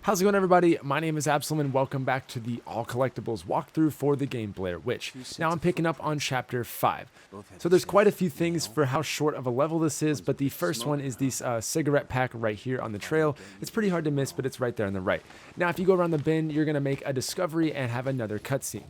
How's it going, everybody? My name is Absalom and welcome back to the All Collectibles walkthrough for the game Blair Witch. Now I'm picking up on Chapter 5. So there's quite a few things for how short of a level this is, but the first one is this cigarette pack right here on the trail. It's pretty hard to miss, but it's right there on the right. Now if you go around the bin, you're going to make a discovery and have another cutscene.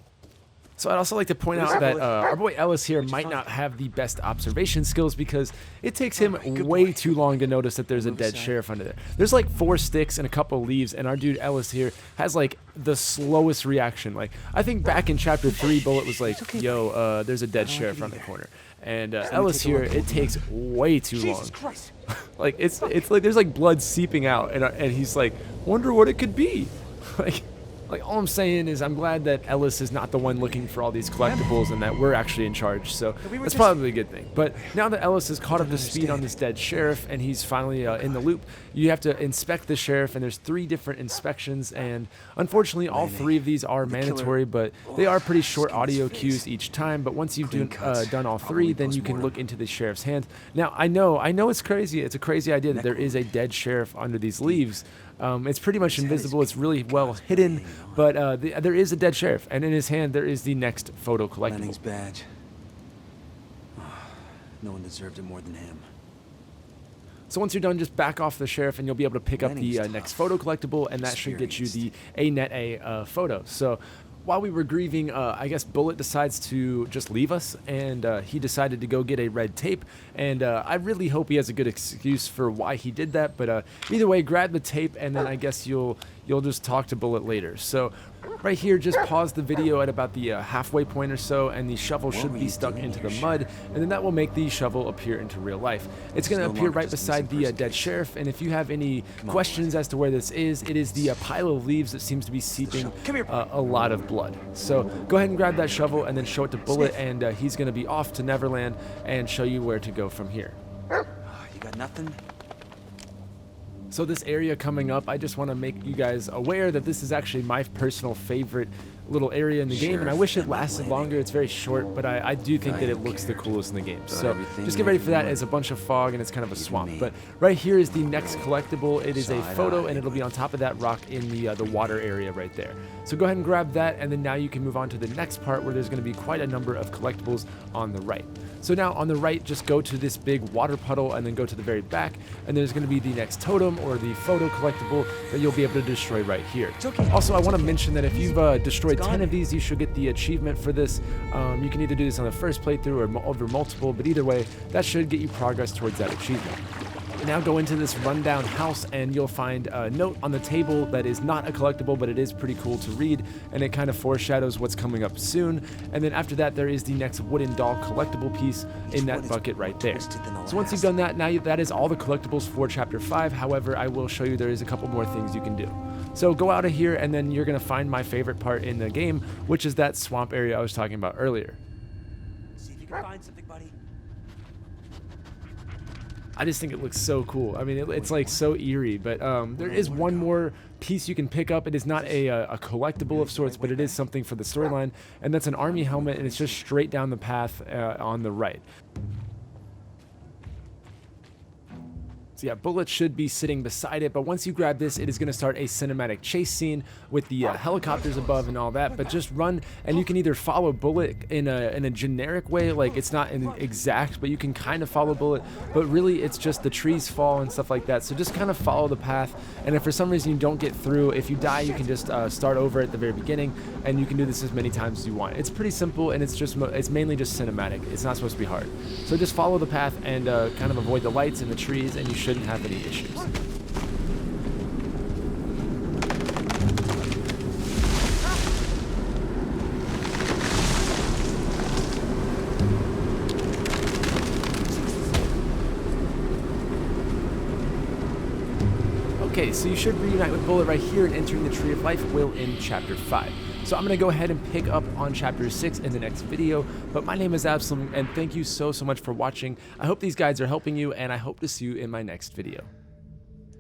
So I'd also like to point out that our boy Ellis here might not have the best observation skills because it takes him way too long to notice that there's a dead sheriff under there. There's like 4 sticks and a couple leaves, and our dude Ellis here has like the slowest reaction. Like I think back in Chapter 3, Bullet was like, yo, there's a dead sheriff around the corner. And Ellis here, it takes way too long. Like it's like there's like blood seeping out, and he's like, wonder what it could be. Like all I'm saying is I'm glad that Ellis is not the one looking for all these collectibles and that we're actually in charge, so that's probably a good thing. But now that Ellis is caught up to speed on this dead sheriff and he's finally in the loop, you have to inspect the sheriff, and there's 3 different inspections, and unfortunately all 3 of these are mandatory, but they are pretty short audio cues each time. But once you've done all 3, then you can look into the sheriff's hand. Now I know it's crazy, it's a crazy idea that there is a dead sheriff under these leaves. It's pretty much invisible, it's really well hidden, but there is a dead sheriff, and in his hand there is the next photo collectible. Lenning's badge. No one deserved it more than him. So once you're done, just back off the sheriff and you'll be able to pick up the next photo collectible, and that should get you the A-Net-A photo. So while we were grieving, I guess Bullet decides to just leave us, and he decided to go get a red tape, and I really hope he has a good excuse for why he did that, but either way, grab the tape, and then I guess you'll just talk to Bullet later. So right here, just pause the video at about the halfway point or so, and the shovel should be stuck into the mud, and then that will make the shovel appear into real life. It's going to appear right beside the dead sheriff, and if you have any questions as to where this is, it is the pile of leaves that seems to be seeping a lot of blood. So go ahead and grab that shovel and then show it to Bullet, and he's going to be off to Neverland and show you where to go from here. You got nothing? So this area coming up, I just want to make you guys aware that this is actually my personal favorite little area in the game, and I wish it lasted longer. It's very short, but I do think that it looks the coolest in the game. So just get ready for that. It's a bunch of fog and it's kind of a swamp. But right here is the next collectible. It is a photo, and it'll be on top of that rock in the water area right there. So go ahead and grab that, and then now you can move on to the next part where there's going to be quite a number of collectibles on the right. So now on the right, just go to this big water puddle and then go to the very back, and there's going to be the next totem or the photo collectible that you'll be able to destroy right here. Also, I want to mention that if you've destroyed 10 of these, you should get the achievement for this. You can either do this on the first playthrough or over multiple, but either way, that should get you progress towards that achievement. Now go into this rundown house, and you'll find a note on the table that is not a collectible, but it is pretty cool to read, and it kind of foreshadows what's coming up soon. And then after that, there is the next wooden doll collectible piece in that bucket right there. So once you've done that, now that is all the collectibles for Chapter 5. However, I will show you there is a couple more things you can do. So go out of here, and then you're going to find my favorite part in the game, which is that swamp area I was talking about earlier. See if you can find something, buddy. I just think it looks so cool. I mean, it's like so eerie, but there is one more piece you can pick up. It is not a collectible of sorts, but it is something for the storyline, and that's an army helmet, and it's just straight down the path on the right. So yeah, Bullet should be sitting beside it, but once you grab this, it is going to start a cinematic chase scene with the helicopters above and all that. But just run, and you can either follow Bullet in a generic way, like it's not an exact, but you can kind of follow Bullet, but really it's just the trees fall and stuff like that. So just kind of follow the path, and if for some reason you don't get through, if you die, you can just start over at the very beginning, and you can do this as many times as you want. It's pretty simple, and it's mainly just cinematic. It's not supposed to be hard. So just follow the path and kind of avoid the lights and the trees, and you shouldn't have any issues. Okay, so you should reunite with Bullet right here, and entering the Tree of Life will end Chapter 5. So I'm going to go ahead and pick up on Chapter 6 in the next video, but my name is Absalom, and thank you so much for watching. I hope these guides are helping you, and I hope to see you in my next video.